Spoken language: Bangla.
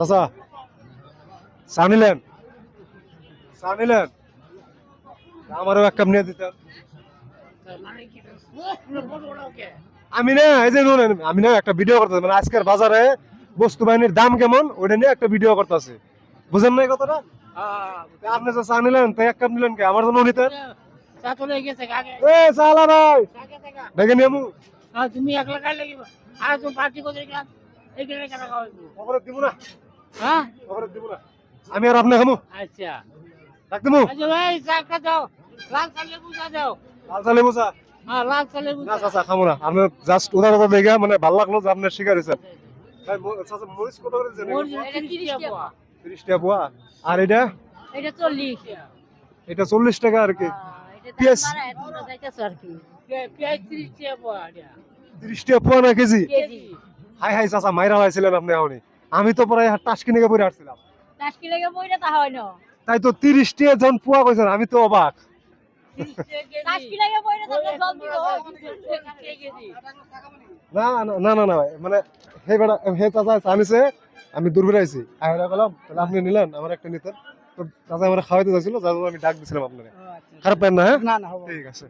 চাচা চা নিলেন? আমারও এক কাপ নিয়ে দিতেন। আমি না এই যে শুনেন, আমি না একটা ভিডিও করতেছি, মানে আজকের বাজারে বস্তু বাহিনীর দাম কেমন ওইটা নিয়ে একটা ভিডিও করতেছি, বুঝেন না এই কথাটা? আপনি যে চা নিলেন তো এক কাপ নিলেন কে? আমার জন্য নিতেন। এ চালা ভাই দেখে নিয়মু তুমি একলা খাইলে কি আর তুমি পার্টি করে গেলাম এইখানে কেন খাওয়াইবো খবর দিব না, হ্যাঁ খবর দিব না, আমি আর আপনি খামু আচ্ছা রাখ দিমু। আচ্ছা ভাই চা দাও লাল চা লেবু চা দাও লাল চা লেবু চা? হ্যাঁ লাল চা লেবু না চাচা খামু না, আপনি জাস্ট উদারতা দেখে মানে ভালো লাগলো যে আপনি স্বীকার হয়েছেন। ভাই চাচা মরিচ কত করে দিচ্ছেন? এটা 30 টাকা 30 টাকা পোয়া। আর এটা এটা 40 এটা 40 টাকা আর কি। এটা পেঁয়াজ? দাম বাড়ায় তোমরা যাইতাছ আর কি পেঁয়াজ 30 টাকা পোয়া এটা 30 টাকা পোয়া না কেজি? কেজি হাই হাই চাচা মাইরা লাইছিলেন আপনি এখনই, আমি তো প্রায় টাস কিনে পড়ে আসছিলাম। 10 কিলো কে বইটা তা হয় না তাই তো 30 টাকা যখন পোয়া কইছেন আমি তো অবাক। 10 কিলো কে বইটা তাহলে জলদি কেজি না না না না না ভাই, মানে হে বেটা হে চাচা আনিছে, আমি দূর বেড়াইছি আইরা গেলাম, তাহলে আপনি নিলেন আমার একটা নিতেন তো। চাচা আমার খাওয়াইতে যাচ্ছিল, যার জন্য আমি ডাক দিছিলাম আপনাকে। খারাপ পান না? হ্যাঁ না না হবে ঠিক আছে।